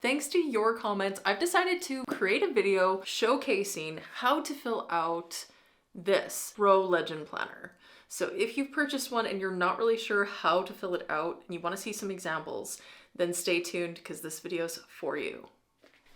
Thanks to your comments, I've decided to create a video showcasing how to fill out this Pro Legend Planner. So if you've purchased one and you're not really sure how to fill it out and you want to see some examples, then stay tuned because this video's for you.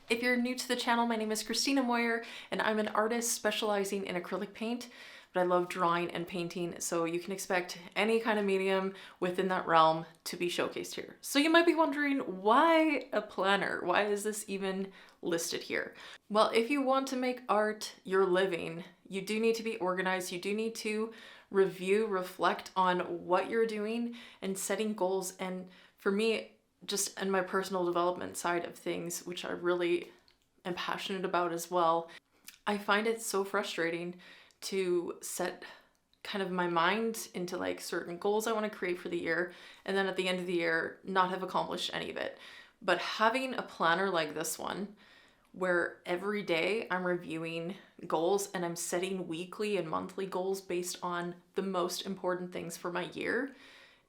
If you're new to the channel, my name is Kristina Moyer and I'm an artist specializing in acrylic paint, but I love drawing and painting, so you can expect any kind of medium within that realm to be showcased here. So you might be wondering, why a planner? Why is this even listed here? Well, if you want to make art your living, you do need to be organized. You do need to review, reflect on what you're doing and setting goals. And for me, just in my personal development side of things, which I really am passionate about as well, I find it so frustrating to set kind of my mind into like certain goals I want to create for the year, and then at the end of the year not have accomplished any of it. But having a planner like this one, where every day I'm reviewing goals and I'm setting weekly and monthly goals based on the most important things for my year,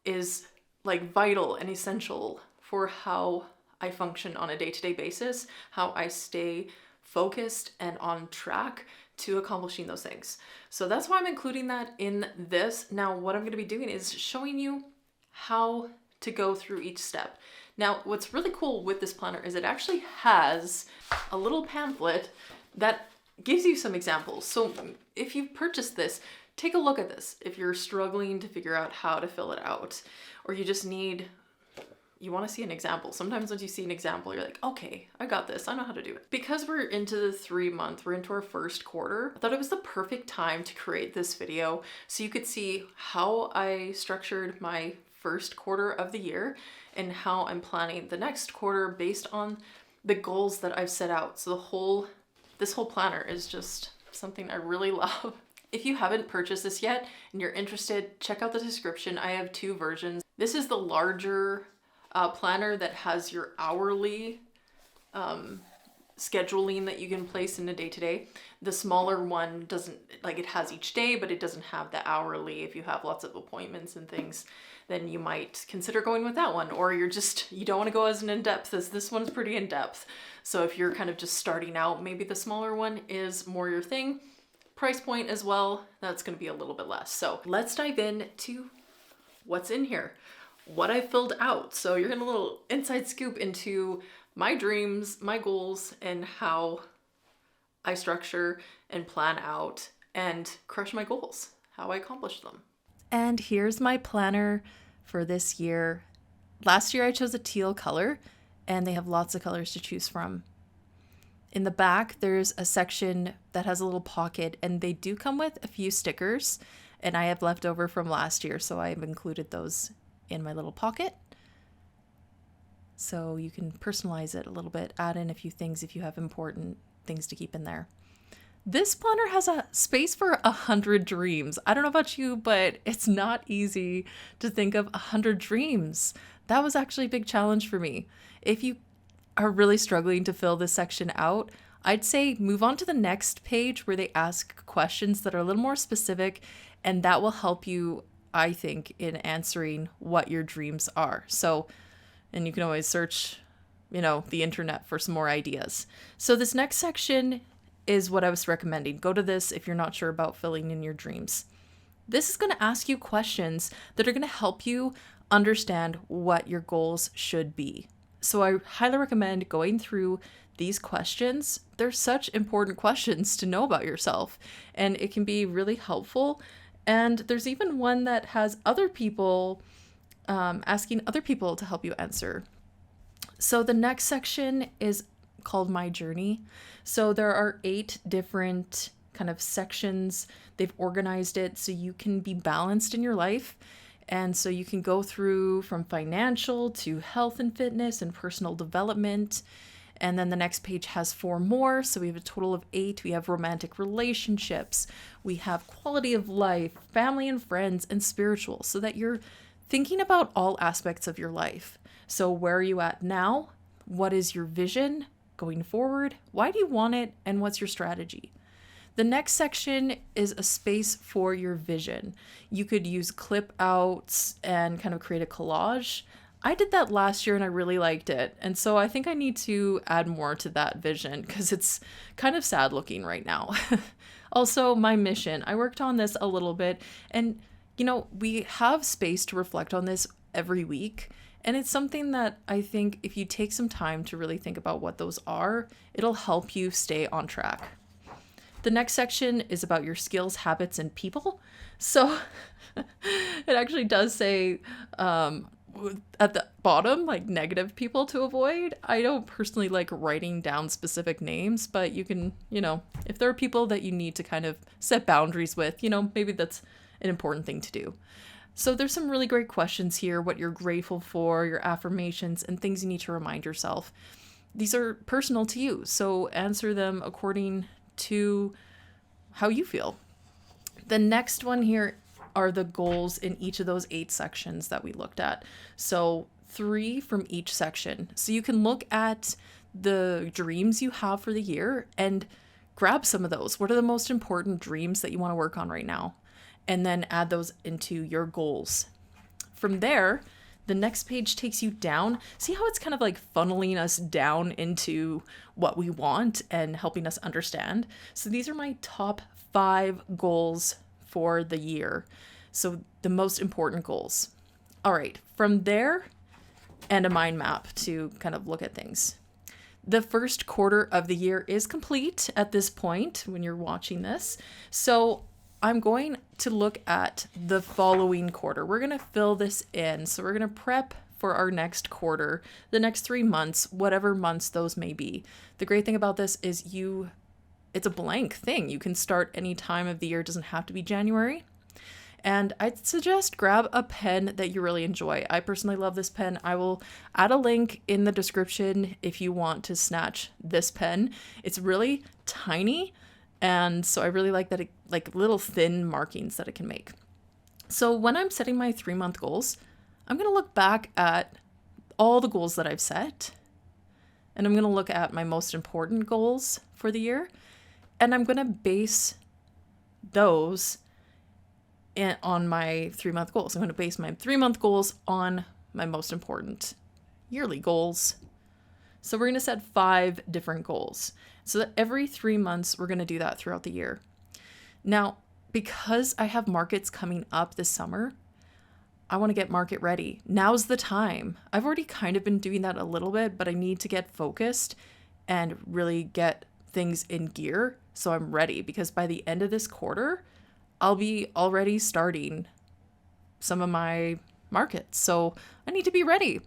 is like vital and essential for how I function on a day-to-day basis, how I stay focused and on track to accomplishing those things. So that's why I'm including that in this. Now, what I'm going to be doing is showing you how to go through each step. Now, what's really cool with this planner is it actually has a little pamphlet that gives you some examples. So if you've purchased this, take a look at this. If you're struggling to figure out how to fill it out, or you just need, you want to see an example. Sometimes once you see an example, you're like, okay, I got this. I know how to do it. Because we're into the 3-month, we're into our first quarter, I thought it was the perfect time to create this video so you could see how I structured my first quarter of the year and how I'm planning the next quarter based on the goals that I've set out. So this whole planner is just something I really love. If you haven't purchased this yet and you're interested, check out the description. I have 2 versions. This is the larger planner that has your hourly scheduling that you can place in a day-to-day. The smaller one doesn't, like, it has each day, but it doesn't have the hourly. If you have lots of appointments and things, then you might consider going with that one, or you don't want to go as in-depth as this one's pretty in-depth. So if you're kind of just starting out, maybe the smaller one is more your thing. Price point as well, that's going to be a little bit less. So let's dive into what's in here, what I filled out. So you're getting a little inside scoop into my dreams, my goals, and how I structure and plan out and crush my goals, how I accomplish them. And here's my planner for this year. Last year I chose a teal color, and they have lots of colors to choose from. In the back, there's a section that has a little pocket, and they do come with a few stickers, and I have left over from last year, so I've included those in my little pocket. So you can personalize it a little bit, add in a few things if you have important things to keep in there. This planner has a space for 100 dreams. I don't know about you, but it's not easy to think of 100 dreams. That was actually a big challenge for me. If you are really struggling to fill this section out, I'd say move on to the next page where they ask questions that are a little more specific, and that will help you, I think, in answering what your dreams are. So, and you can always search, the internet for some more ideas. So this next section is what I was recommending. Go to this if you're not sure about filling in your dreams. This is going to ask you questions that are going to help you understand what your goals should be. So I highly recommend going through these questions. They're such important questions to know about yourself, and it can be really helpful. And there's even one that has other people asking other people to help you answer. So the next section is called My Journey. So there are 8 different kind of sections. They've organized it so you can be balanced in your life. And so you can go through from financial to health and fitness and personal development. And then the next page has 4 more. So we have a total of 8. We have romantic relationships. We have quality of life, family and friends, and spiritual, so that you're thinking about all aspects of your life. So where are you at now? What is your vision going forward? Why do you want it? And what's your strategy? The next section is a space for your vision. You could use clip outs and kind of create a collage. I did that last year and I really liked it. And so I think I need to add more to that vision because it's kind of sad looking right now. Also, my mission, I worked on this a little bit, and we have space to reflect on this every week. And it's something that I think if you take some time to really think about what those are, it'll help you stay on track. The next section is about your skills, habits, and people. So it actually does say at the bottom, like negative people to avoid. I don't personally like writing down specific names, but you can, if there are people that you need to kind of set boundaries with, maybe that's an important thing to do. So there's some really great questions here, what you're grateful for, your affirmations, and things you need to remind yourself. These are personal to you, so answer them according to how you feel. The next one here are the goals in each of those 8 sections that we looked at. So 3 from each section. So you can look at the dreams you have for the year and grab some of those. What are the most important dreams that you want to work on right now? And then add those into your goals. From there, the next page takes you down. See how it's kind of like funneling us down into what we want and helping us understand? So these are my top 5 goals for the year. So the most important goals. All right, from there, and a mind map to kind of look at things. The first quarter of the year is complete at this point when you're watching this. So I'm going to look at the following quarter. We're going to fill this in. So we're going to prep for our next quarter, the next 3 months, whatever months those may be. The great thing about this is it's a blank thing. You can start any time of the year. It doesn't have to be January. And I'd suggest grab a pen that you really enjoy. I personally love this pen. I will add a link in the description if you want to snatch this pen. It's really tiny. And so I really like that, like little thin markings that it can make. So when I'm setting my 3-month goals, I'm going to look back at all the goals that I've set. And I'm going to look at my most important goals for the year. And I'm going to base those on my 3-month goals. I'm going to base my 3-month goals on my most important yearly goals. So we're going to set 5 different goals. So that every 3 months, we're going to do that throughout the year. Now, because I have markets coming up this summer, I want to get market ready. Now's the time. I've already kind of been doing that a little bit, but I need to get focused and really get things in gear so I'm ready, because by the end of this quarter, I'll be already starting some of my markets. So I need to be ready.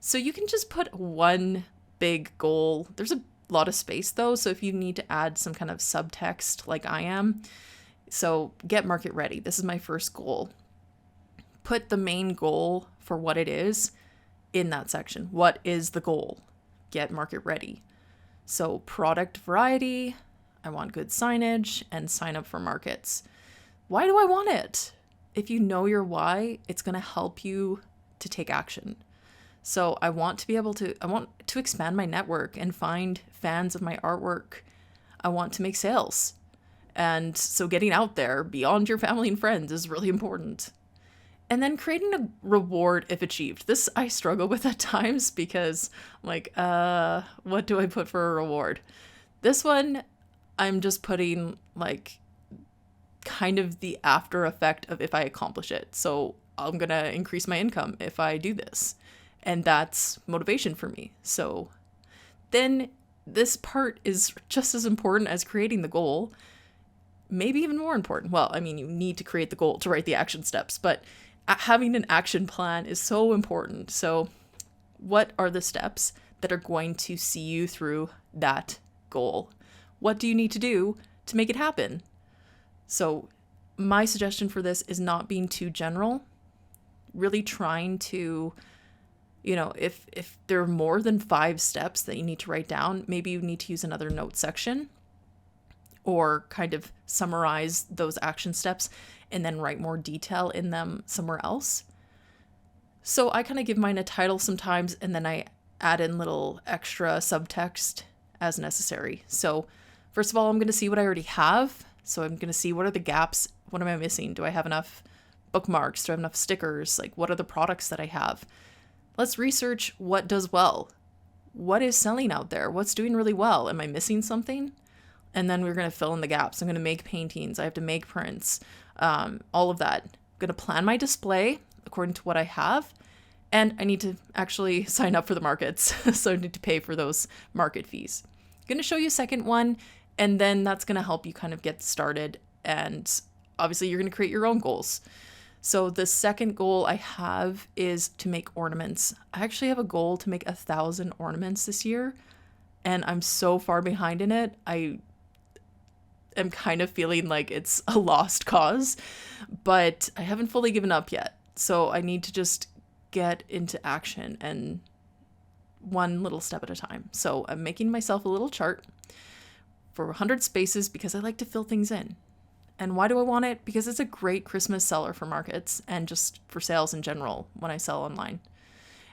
So you can just put one big goal. There's a lot of space though. So if you need to add some kind of subtext like I am, so get market ready. This is my first goal. Put the main goal for what it is in that section. What is the goal? Get market ready. So product variety, I want good signage, and sign up for markets. Why do I want it? If you know your why, it's going to help you to take action. So I want to expand my network and find fans of my artwork. I want to make sales. And so getting out there beyond your family and friends is really important. And then creating a reward if achieved. This I struggle with at times because I'm like, what do I put for a reward? This one, I'm just putting like kind of the after effect of if I accomplish it. So I'm going to increase my income if I do this. And that's motivation for me. So then this part is just as important as creating the goal, maybe even more important. Well, I mean, you need to create the goal to write the action steps, but having an action plan is so important. So what are the steps that are going to see you through that goal? What do you need to do to make it happen? So my suggestion for this is not being too general, really trying to, if there are more than 5 steps that you need to write down, maybe you need to use another note section or kind of summarize those action steps and then write more detail in them somewhere else. So I kind of give mine a title sometimes, and then I add in little extra subtext as necessary. So first of all, I'm going to see what I already have. So I'm going to see what are the gaps. What am I missing? Do I have enough bookmarks? Do I have enough stickers? Like, what are the products that I have? let's research what does well. What is selling out there? What's doing really well? Am I missing something? And then we're going to fill in the gaps. I'm going to make paintings. I have to make prints, all of that. I'm going to plan my display according to what I have. And I need to actually sign up for the markets. So I need to pay for those market fees. I'm going to show you a second one, and then that's going to help you kind of get started. And obviously you're going to create your own goals. So the second goal I have is to make ornaments. I actually have a goal to make 1,000 ornaments this year, and I'm so far behind in it. I am kind of feeling like it's a lost cause, but I haven't fully given up yet. So I need to just get into action and one little step at a time. So I'm making myself a little chart for 100 spaces because I like to fill things in. And why do I want it? Because it's a great Christmas seller for markets and just for sales in general when I sell online.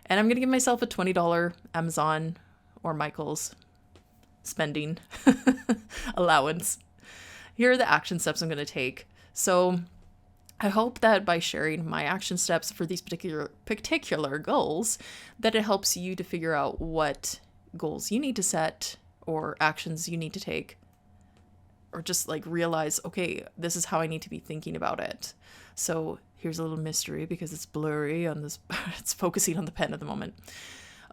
And I'm going to give myself a $20 Amazon or Michael's spending allowance. Here are the action steps I'm going to take. So I hope that by sharing my action steps for these particular goals, that it helps you to figure out what goals you need to set or actions you need to take, or just like realize, okay, this is how I need to be thinking about it. So here's a little mystery because it's blurry on this, it's focusing on the pen at the moment.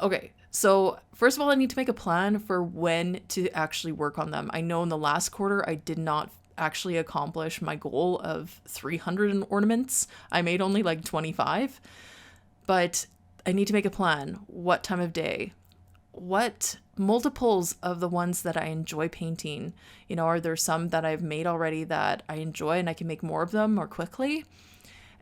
Okay, so first of all, I need to make a plan for when to actually work on them. I know in the last quarter, I did not actually accomplish my goal of 300 ornaments. I made only like 25, but I need to make a plan. What time of day? What multiples of the ones that I enjoy painting? You know, are there some that I've made already that I enjoy and I can make more of them more quickly?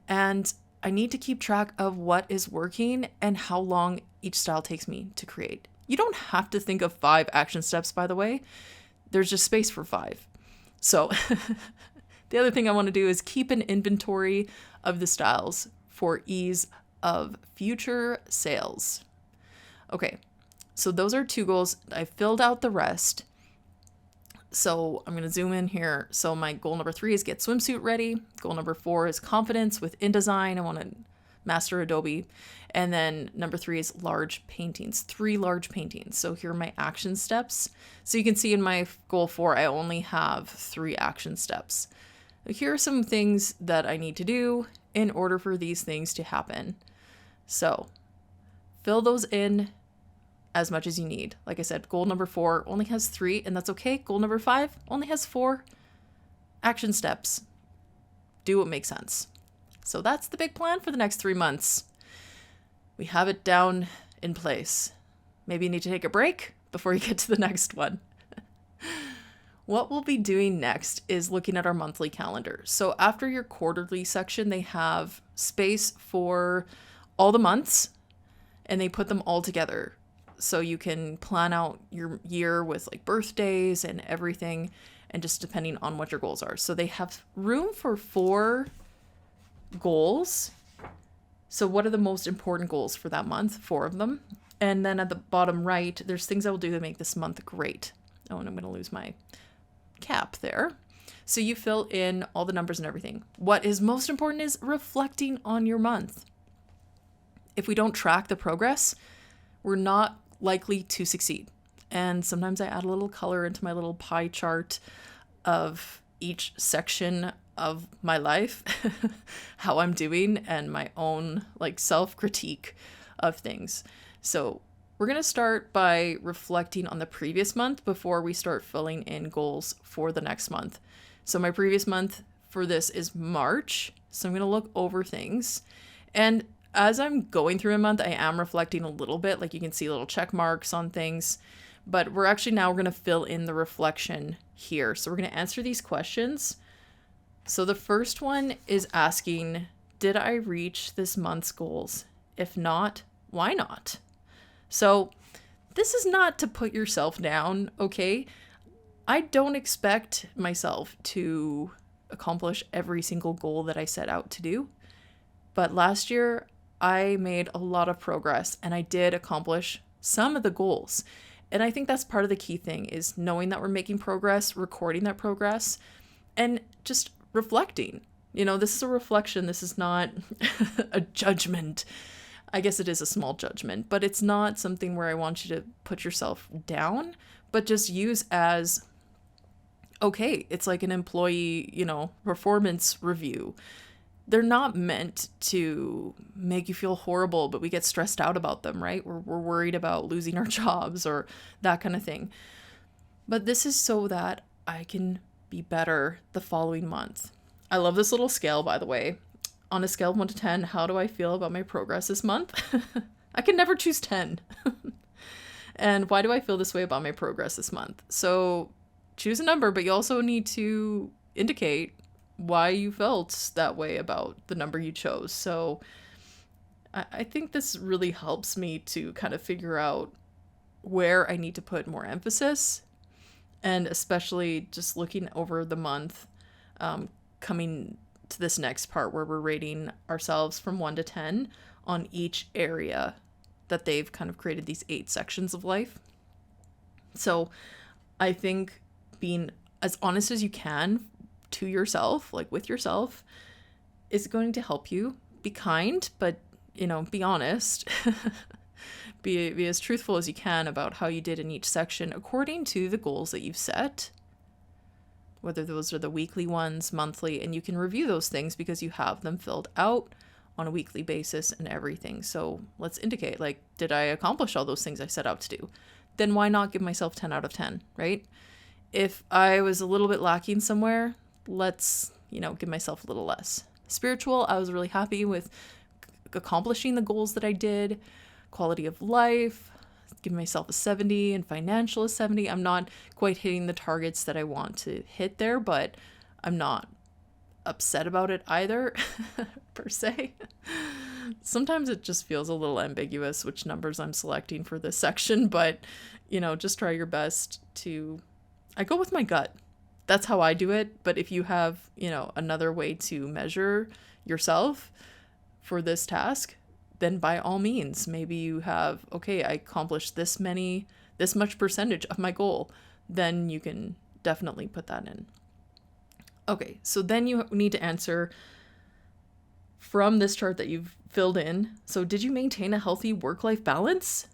And I need to keep track of what is working and how long each style takes me to create. You don't have to think of 5 action steps, by the way. There's just space for 5. So the other thing I want to do is keep an inventory of the styles for ease of future sales. Okay, so those are 2 goals. I filled out the rest. So I'm going to zoom in here. So my goal number 3 is get swimsuit ready. Goal number 4 is confidence with InDesign. I want to master Adobe. And then number 3 is large paintings, 3 large paintings. So here are my action steps. So you can see in my goal 4, I only have 3 action steps. Here are some things that I need to do in order for these things to happen. So fill those in as much as you need. Like I said, goal number 4 only has 3, and that's okay. Goal number 5 only has 4 action steps. Do what makes sense. So that's the big plan for the next 3 months. We have it down in place. Maybe you need to take a break before you get to the next one. What we'll be doing next is looking at our monthly calendar. So after your quarterly section, they have space for all the months, and they put them all together. So you can plan out your year with like birthdays and everything, and just depending on what your goals are. So they have room for 4 goals. So what are the most important goals for that month? 4 of them. And then at the bottom right, there's things I will do to make this month great. Oh, and I'm going to lose my cap there. So you fill in all the numbers and everything. What is most important is reflecting on your month. If we don't track the progress, we're not likely to succeed. And sometimes I add a little color into my little pie chart of each section of my life, how I'm doing, and my own like self-critique of things. So we're going to start by reflecting on the previous month before we start filling in goals for the next month. So my previous month for this is March. So I'm going to look over things. And as I'm going through a month, I am reflecting a little bit. Like you can see little check marks on things. But we're going to fill in the reflection here. So we're going to answer these questions. So the first one is asking, did I reach this month's goals? If not, why not? So this is not to put yourself down, okay? I don't expect myself to accomplish every single goal that I set out to do. But last year, I made a lot of progress and I did accomplish some of the goals. And I think that's part of the key thing is knowing that we're making progress, recording that progress, and just reflecting. You know, this is a reflection. This is not a judgment. I guess it is a small judgment, but it's not something where I want you to put yourself down, but just use as, okay, it's like an employee, performance review. They're not meant to make you feel horrible, but we get stressed out about them, right? We're worried about losing our jobs or that kind of thing. But this is so that I can be better the following month. I love this little scale, by the way. On a scale of 1 to 10, how do I feel about my progress this month? I can never choose 10. And why do I feel this way about my progress this month? So choose a number, but you also need to indicate why you felt that way about the number you chose. So I think this really helps me to kind of figure out where I need to put more emphasis, and especially just looking over the month, coming to this next part where we're rating ourselves from 1 to 10 on each area that they've kind of created these 8 sections of life. So I think being as honest as you can to yourself, like with yourself, is going to help you. Be kind, but be honest. be as truthful as you can about how you did in each section according to the goals that you've set, whether those are the weekly ones, monthly, and you can review those things because you have them filled out on a weekly basis and everything. So let's indicate, like, did I accomplish all those things I set out to do? Then why not give myself 10 out of 10, right? If I was a little bit lacking somewhere, let's, give myself a little less. Spiritual, I was really happy with accomplishing the goals that I did. Quality of life, give myself a 70, and financial a 70. I'm not quite hitting the targets that I want to hit there, but I'm not upset about it either, per se. Sometimes it just feels a little ambiguous which numbers I'm selecting for this section, but, just try your best to, I go with my gut. That's how I do it. But if you have, another way to measure yourself for this task, then by all means, maybe you have, okay, I accomplished this much percentage of my goal, then you can definitely put that in. Okay, so then you need to answer from this chart that you've filled in. So did you maintain a healthy work-life balance?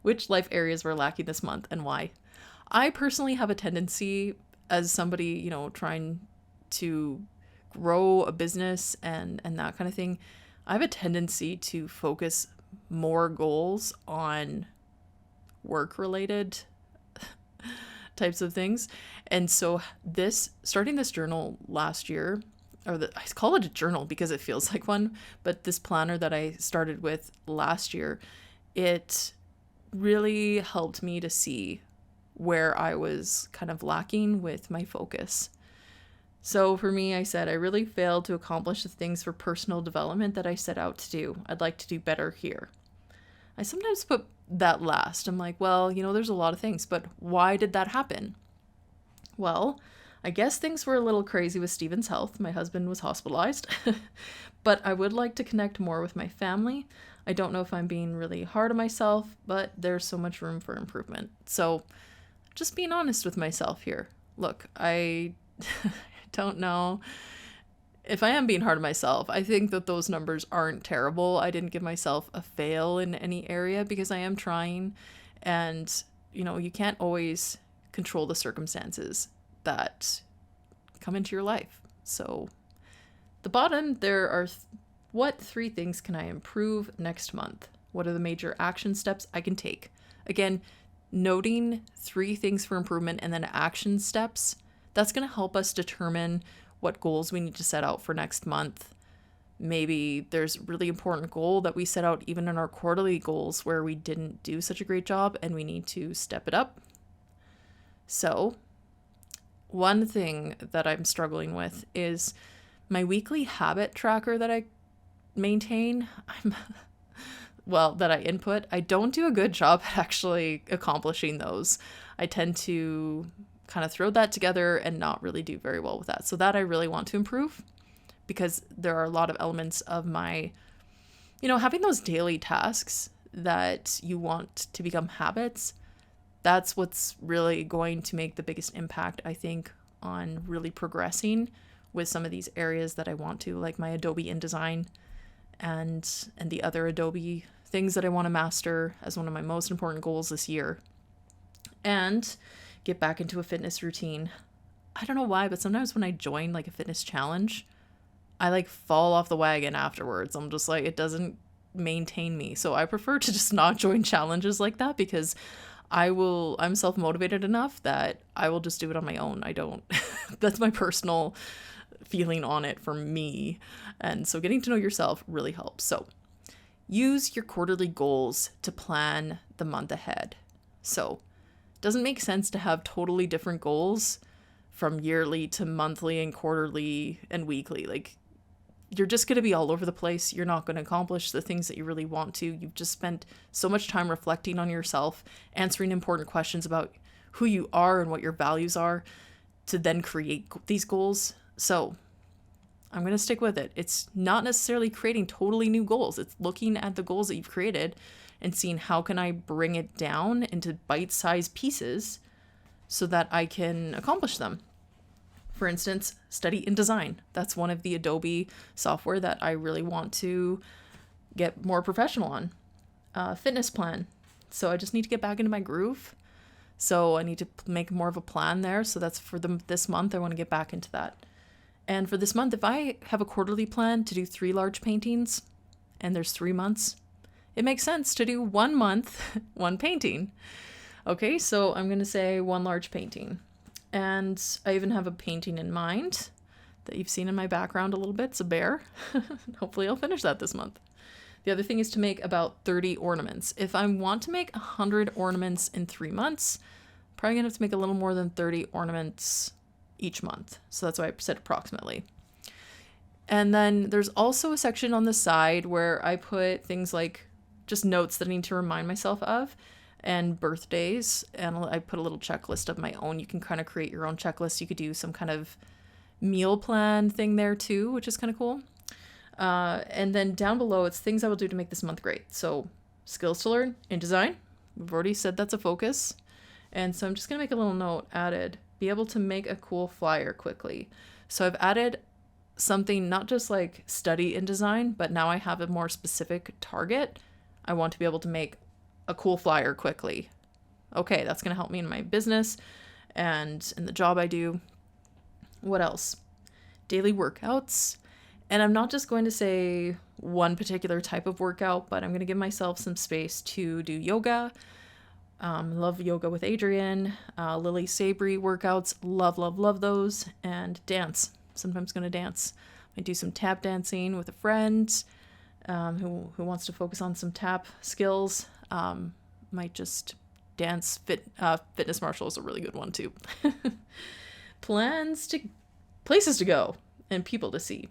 Which life areas were lacking this month and why? I personally have a tendency as somebody, trying to grow a business and that kind of thing. I have a tendency to focus more goals on work-related types of things. And so starting this journal last year, I call it a journal because it feels like one, but this planner that I started with last year, it really helped me to see where I was kind of lacking with my focus. So for me, I said I really failed to accomplish the things for personal development that I set out to do. I'd like to do better here. I sometimes put that last. I'm like, well, there's a lot of things, but why did that happen? Well, I guess things were a little crazy with Steven's health. My husband was hospitalized, but I would like to connect more with my family. I don't know if I'm being really hard on myself, but there's so much room for improvement. So just being honest with myself here. Look, I don't know if I am being hard on myself. I think that those numbers aren't terrible. I didn't give myself a fail in any area because I am trying, and you can't always control the circumstances that come into your life. So the bottom, there are what 3 things can I improve next month? What are the major action steps I can take? Again, noting 3 things for improvement and then action steps, that's going to help us determine what goals we need to set out for next month. Maybe there's a really important goal that we set out even in our quarterly goals where we didn't do such a great job and we need to step it up. So one thing that I'm struggling with is my weekly habit tracker that I maintain. That I input. I don't do a good job at actually accomplishing those. I tend to kind of throw that together and not really do very well with that. So that I really want to improve, because there are a lot of elements of my, having those daily tasks that you want to become habits. That's what's really going to make the biggest impact, I think, on really progressing with some of these areas that I want to, like my Adobe InDesign. and the other Adobe things that I want to master as one of my most important goals this year. And get back into a fitness routine. I don't know why, but sometimes when I join like a fitness challenge, I like fall off the wagon afterwards. I'm just like, it doesn't maintain me. So I prefer to just not join challenges like that, because I'm self-motivated enough that I will just do it on my own. That's my personal feeling on it for me. And so getting to know yourself really helps. So use your quarterly goals to plan the month ahead. So it doesn't make sense to have totally different goals from yearly to monthly and quarterly and weekly. Like, you're just going to be all over the place. You're not going to accomplish the things that you really want to. You've just spent so much time reflecting on yourself, answering important questions about who you are and what your values are, to then create these goals. So I'm going to stick with it. It's not necessarily creating totally new goals. It's looking at the goals that you've created and seeing how can I bring it down into bite-sized pieces so that I can accomplish them. For instance, study InDesign. That's one of the Adobe software that I really want to get more professional on. Fitness plan. So I just need to get back into my groove. So I need to make more of a plan there. So that's for this month. I want to get back into that. And for this month, if I have a quarterly plan to do 3 large paintings, and there's 3 months, it makes sense to do 1 month, 1 painting. Okay, so I'm going to say 1 large painting. And I even have a painting in mind that you've seen in my background a little bit. It's a bear. Hopefully I'll finish that this month. The other thing is to make about 30 ornaments. If I want to make 100 ornaments in 3 months, I'm probably going to have to make a little more than 30 ornaments each month. So that's why I said approximately. And then there's also a section on the side where I put things like just notes that I need to remind myself of, and birthdays, and I put a little checklist of my own. You can kind of create your own checklist. You could do some kind of meal plan thing there too, which is kind of cool. And then down below, it's things I will do to make this month great. So skills to learn InDesign. We've already said that's a focus. And so I'm just going to make a little note added. Be able to make a cool flyer quickly. So I've added something, not just like study InDesign, but now I have a more specific target. I want to be able to make a cool flyer quickly. Okay, that's going to help me in my business and in the job I do. What else? Daily workouts. And I'm not just going to say one particular type of workout, but I'm going to give myself some space to do yoga. Love yoga with Adrienne. Lily Sabry workouts. Love those. And dance. Sometimes going to dance. I do some tap dancing with a friend who wants to focus on some tap skills. Might just dance. Fitness Marshall is a really good one too. Places to go and people to see.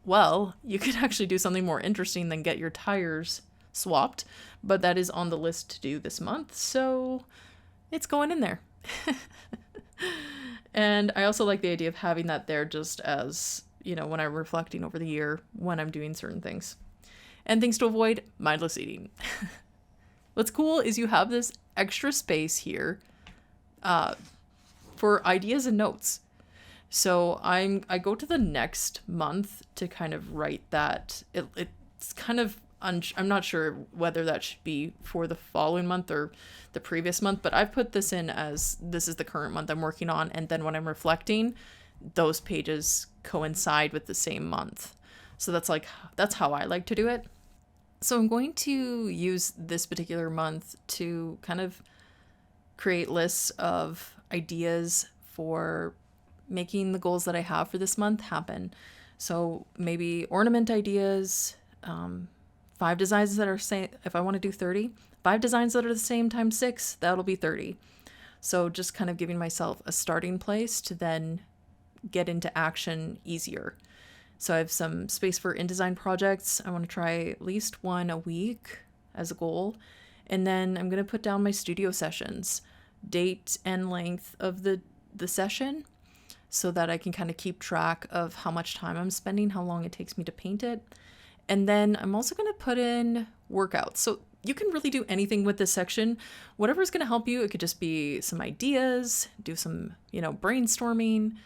Well, you could actually do something more interesting than get your tires swapped, but that is on the list to do this month, so it's going in there. And I also like the idea of having that there just as, when I'm reflecting over the year, when I'm doing certain things. And things to avoid: mindless eating. What's cool is you have this extra space here for ideas and notes. So I go to the next month to kind of write that. It's kind of, I'm not sure whether that should be for the following month or the previous month, but I've put this in as this is the current month I'm working on. And then when I'm reflecting, those pages coincide with the same month. So that's how I like to do it. So I'm going to use this particular month to kind of create lists of ideas for making the goals that I have for this month happen. So maybe ornament ideas, 5 designs that are same. If I want to do 30, 5 designs that are the same times 6, that'll be 30. So just kind of giving myself a starting place to then get into action easier. So I have some space for InDesign projects. I want to try at least 1 a week as a goal. And then I'm going to put down my studio sessions, date and length of the session, so that I can kind of keep track of how much time I'm spending, how long it takes me to paint it. And then I'm also going to put in workouts. So you can really do anything with this section. Whatever's going to help you. It could just be some ideas, do some, brainstorming,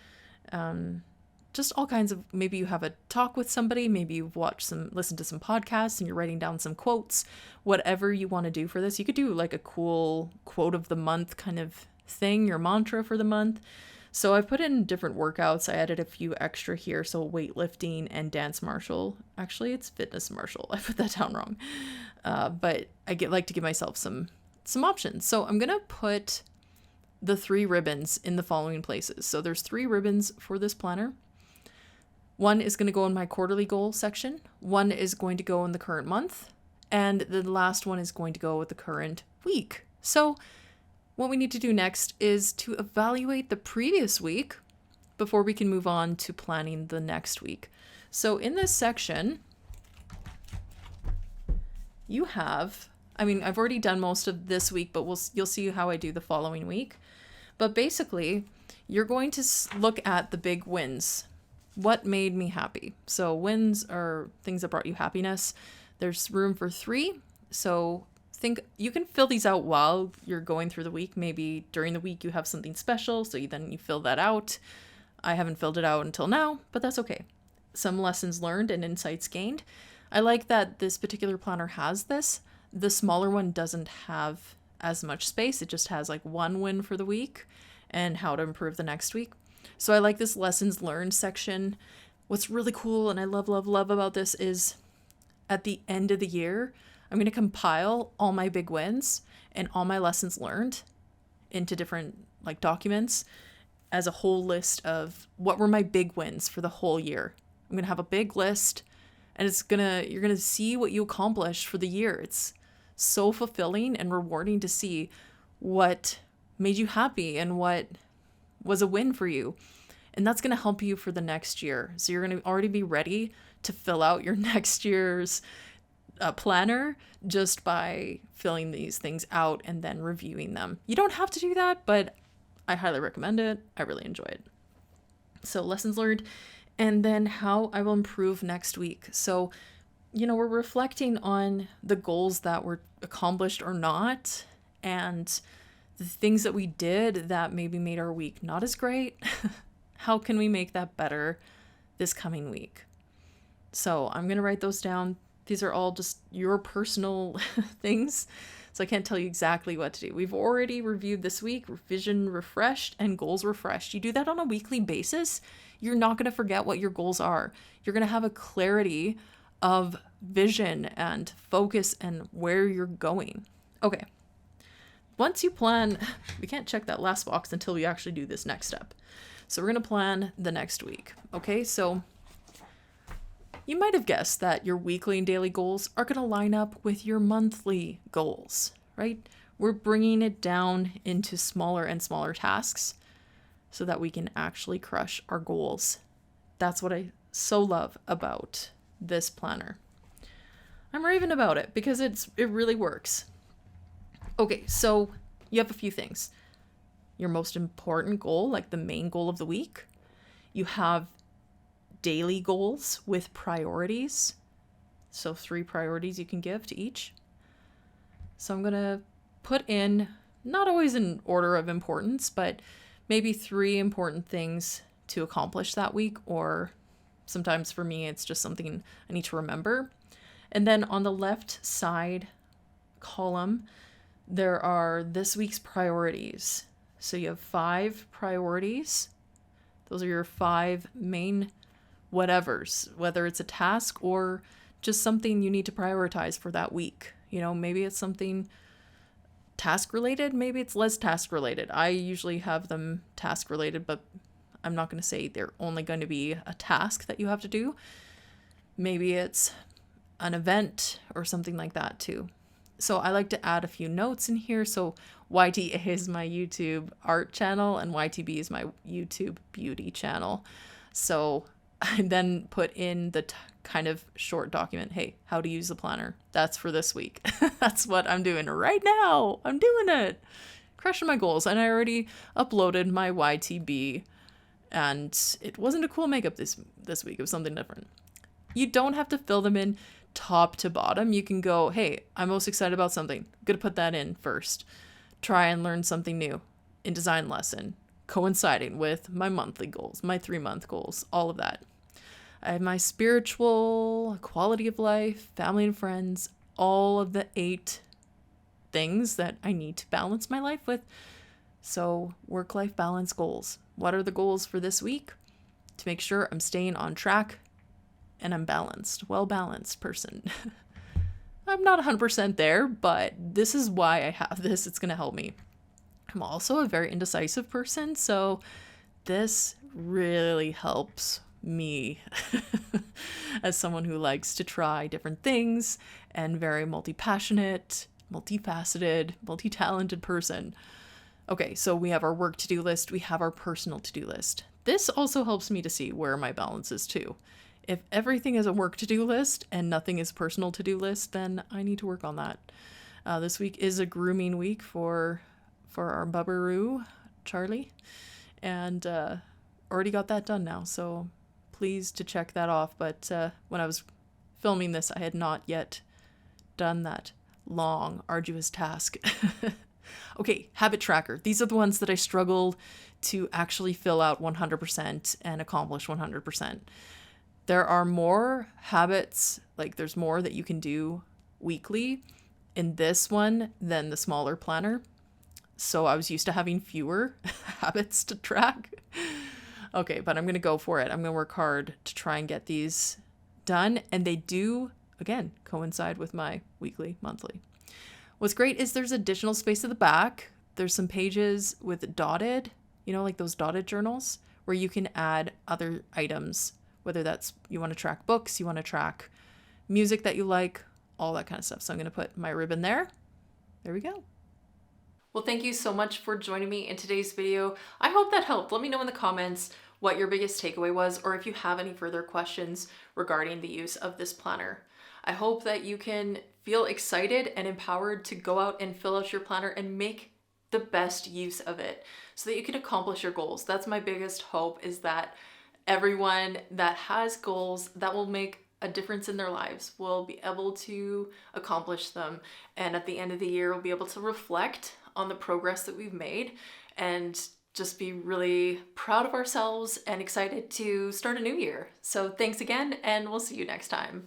just all kinds of, maybe you have a talk with somebody, maybe you've listened to some podcasts and you're writing down some quotes, whatever you want to do for this. You could do like a cool quote of the month kind of thing, your mantra for the month. So I've put in different workouts. I added a few extra here. So weightlifting and dance martial. Actually, it's fitness martial. I put that down wrong. But I like to give myself some options. So I'm going to put the 3 ribbons in the following places. So there's 3 ribbons for this planner. One is going to go in my quarterly goal section. One is going to go in the current month. And the last one is going to go with the current week. So what we need to do next is to evaluate the previous week before we can move on to planning the next week. So in this section, you have, I've already done most of this week, but you'll see how I do the following week. But basically, you're going to look at the big wins. What made me happy? So wins are things that brought you happiness. There's room for 3. So you can fill these out while you're going through the week. Maybe during the week you have something special, so then you fill that out. I haven't filled it out until now, but that's okay. Some lessons learned and insights gained. I like that this particular planner has this. The smaller one doesn't have as much space. It just has like 1 win for the week and how to improve the next week. So I like this lessons learned section. What's really cool and I love about this is at the end of the year, I'm going to compile all my big wins and all my lessons learned into different like documents as a whole list of what were my big wins for the whole year. I'm going to have a big list and you're going to see what you accomplished for the year. It's so fulfilling and rewarding to see what made you happy and what was a win for you. And that's going to help you for the next year. So you're going to already be ready to fill out your next year's planner just by filling these things out and then reviewing them. You don't have to do that, but I highly recommend it. I really enjoy it. So lessons learned, and then how I will improve next week. So, we're reflecting on the goals that were accomplished or not, and the things that we did that maybe made our week not as great. How can we make that better this coming week? So I'm going to write those down. These are all just your personal things. So I can't tell you exactly what to do. We've already reviewed this week, vision refreshed and goals refreshed. You do that on a weekly basis, you're not going to forget what your goals are. You're going to have a clarity of vision and focus and where you're going. Okay. Once you plan, we can't check that last box until we actually do this next step. So we're going to plan the next week. Okay. So you might have guessed that your weekly and daily goals are going to line up with your monthly goals, right? We're bringing it down into smaller and smaller tasks so that we can actually crush our goals. That's what I so love about this planner. I'm raving about it because it really works. Okay, so you have a few things. Your most important goal, like the main goal of the week. You have daily goals with priorities. So 3 priorities you can give to each. So I'm going to put in, not always in order of importance, but maybe 3 important things to accomplish that week, or sometimes for me, it's just something I need to remember. And then on the left side column, there are this week's priorities. So you have 5 priorities. Those are your 5 main whatevers, whether it's a task or just something you need to prioritize for that week. Maybe it's something task related, maybe it's less task related. I usually have them task related, but I'm not going to say they're only going to be a task that you have to do. Maybe it's an event or something like that too. So I like to add a few notes in here. So YTA is my YouTube art channel and YTB is my YouTube beauty channel. So I then put in the kind of short document, hey, how to use the planner. That's for this week. That's what I'm doing right now. I'm doing it. Crushing my goals. And I already uploaded my YTB and it wasn't a cool makeup this week. It was something different. You don't have to fill them in top to bottom. You can go, hey, I'm most excited about something. I'm going to put that in first. Try and learn something new in design lesson. coinciding with my monthly goals, my 3-month goals, all of that. I have my spiritual, quality of life, family and friends, all of the 8 things that I need to balance my life with. So work-life balance goals. What are the goals for this week? To make sure I'm staying on track and I'm balanced, well-balanced person. I'm not 100% there, but this is why I have this. It's going to help me. I'm also a very indecisive person, so this really helps me as someone who likes to try different things and very multi-passionate, multifaceted, multi-talented person. Okay, so we have our work to-do list, we have our personal to-do list. This also helps me to see where my balance is too. If everything is a work to-do list and nothing is personal to-do list, then I need to work on that. This week is a grooming week for our bubbaroo, Charlie, and already got that done now, so pleased to check that off. But when I was filming this, I had not yet done that long, arduous task. Okay, habit tracker. These are the ones that I struggled to actually fill out 100% and accomplish 100%. There are more habits, like there's more that you can do weekly in this one than the smaller planner. So I was used to having fewer habits to track. Okay, but I'm going to go for it. I'm going to work hard to try and get these done. And they do, again, coincide with my weekly, monthly. What's great is there's additional space at the back. There's some pages with dotted, like those dotted journals where you can add other items, whether that's you want to track books, you want to track music that you like, all that kind of stuff. So I'm going to put my ribbon there. There we go. Well, thank you so much for joining me in today's video. I hope that helped. Let me know in the comments what your biggest takeaway was, or if you have any further questions regarding the use of this planner. I hope that you can feel excited and empowered to go out and fill out your planner and make the best use of it so that you can accomplish your goals. That's my biggest hope, is that everyone that has goals that will make a difference in their lives will be able to accomplish them. And at the end of the year, we'll be able to reflect on the progress that we've made and just be really proud of ourselves and excited to start a new year. So thanks again, and we'll see you next time.